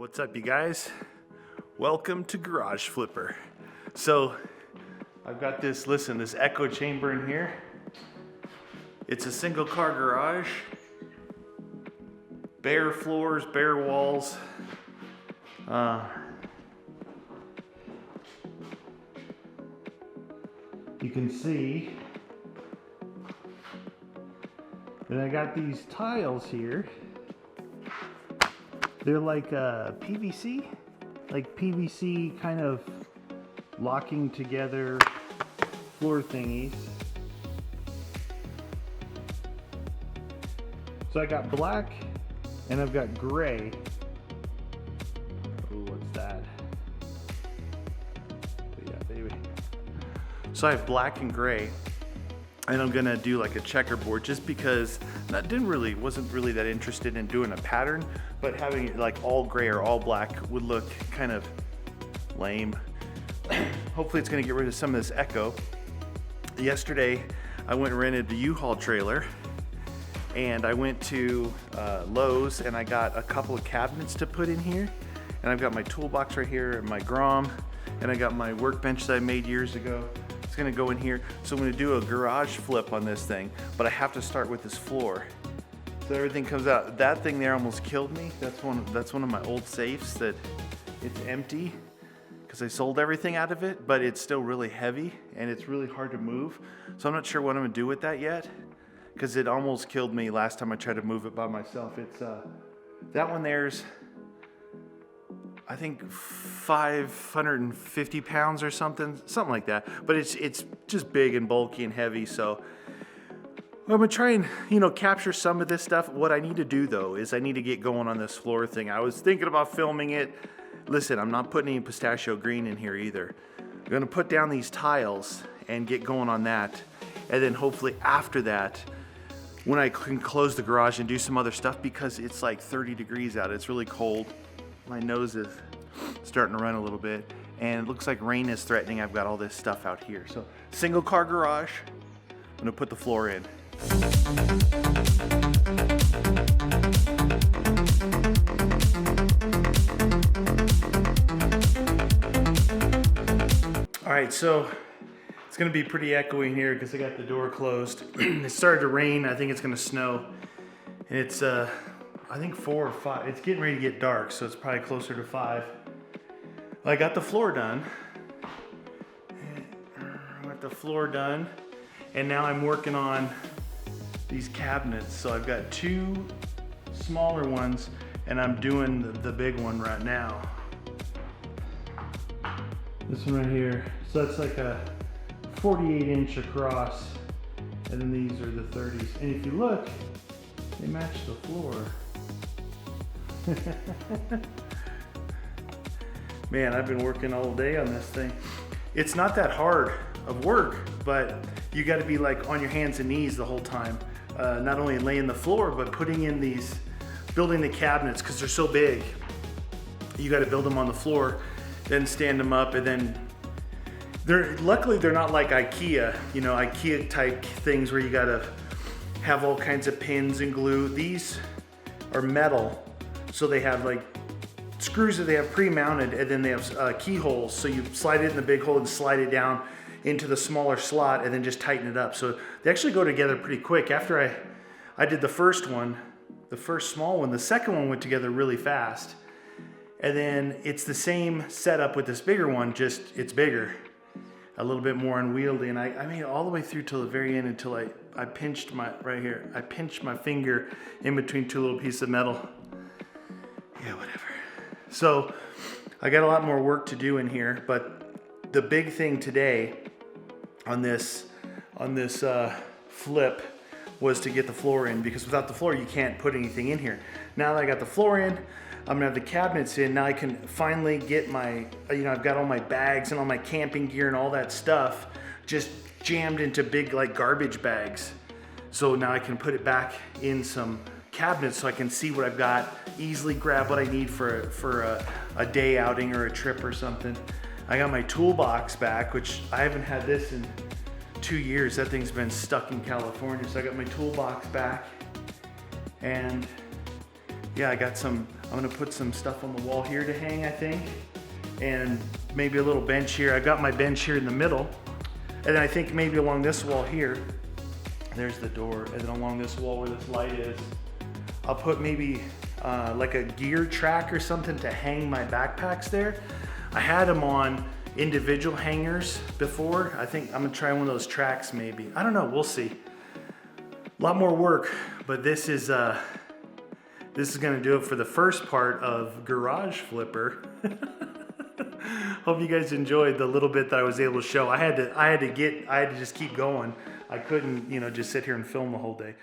What's up, you guys? Welcome to Garage Flipper. So I've got this echo chamber in here. It's a single car garage, bare floors, bare walls. You can see that I got these tiles here. They're like PVC, kind of locking together floor thingies. So I got black and I've got gray. Oh, what's that? Yeah, baby. So I have black and gray, and I'm gonna do like a checkerboard just because I wasn't really that interested in doing a pattern, but having it like all gray or all black would look kind of lame. Hopefully it's gonna get rid of some of this echo. Yesterday, I went and rented a U-Haul trailer, and I went to Lowe's and I got a couple of cabinets to put in here. And I've got my toolbox right here and my grom, and I got my workbench that I made years ago. It's gonna go in here. So I'm gonna do a garage flip on this thing, but I have to start with this floor. So everything comes out. That thing there almost killed me. That's one of my old safes that it's empty because I sold everything out of it, but it's still really heavy and it's really hard to move. So I'm not sure what I'm gonna do with that yet, because it almost killed me last time I tried to move it by myself. It's that one there's, I think 550 pounds or something like that. But it's just big and bulky and heavy. So I'm gonna try and capture some of this stuff. What I need to do though is I need to get going on this floor thing. I was thinking about filming it. Listen, I'm not putting any pistachio green in here either. I'm gonna put down these tiles and get going on that, and then hopefully after that, when I can close the garage and do some other stuff, because it's like 30 degrees out. It's really cold. My nose is starting to run a little bit, and it looks like rain is threatening. I've got all this stuff out here. So single car garage, I'm gonna put the floor in. All right, so it's gonna be pretty echoey here because I got the door closed. It started to rain. I think it's gonna snow. And it's I think 4 or 5. It's getting ready to get dark, so it's probably closer to 5. Well, I got the floor done. And now I'm working on these cabinets. So I've got 2 smaller ones, and I'm doing the big one right now. This one right here. So that's like a 48-inch across, and then these are the 30s. And if you look, they match the floor. Man, I've been working all day on this thing. It's not that hard of work, but you got to be like on your hands and knees the whole time. Not only laying the floor, but building the cabinets, because they're so big. You got to build them on the floor, then stand them up, and then luckily they're not like IKEA, IKEA type things where you got to have all kinds of pins and glue. These are metal, so they have like screws that they have pre-mounted, and then they have keyholes, so you slide it in the big hole and slide it down into the smaller slot, and then just tighten it up. So they actually go together pretty quick. After I did the first one, the first small one, the second one went together really fast. And then it's the same setup with this bigger one, just it's bigger, a little bit more unwieldy. And I made it all the way through till the very end, until I pinched my finger in between 2 little pieces of metal. Yeah, whatever. So I got a lot more work to do in here, but the big thing today on this flip was to get the floor in, because without the floor you can't put anything in here. Now that I got the floor in, I'm gonna have the cabinets in. Now I can finally get my, I've got all my bags and all my camping gear and all that stuff just jammed into big like garbage bags. So now I can put it back in some cabinets so I can see what I've got, easily grab what I need for a day outing or a trip or something. I got my toolbox back, which I haven't had this in 2 years. That thing's been stuck in California. So I got my toolbox back, and yeah, I'm gonna put some stuff on the wall here to hang, I think. And maybe a little bench here. I got my bench here in the middle. And then I think maybe along this wall here, there's the door. And then along this wall where this light is, I'll put maybe like a gear track or something to hang my backpacks there. I had them on individual hangers before. I think I'm gonna try one of those tracks maybe. I don't know, we'll see. A lot more work, but this is gonna do it for the first part of Garage Flipper. Hope you guys enjoyed the little bit that I was able to show. I had to just keep going. I couldn't, just sit here and film the whole day.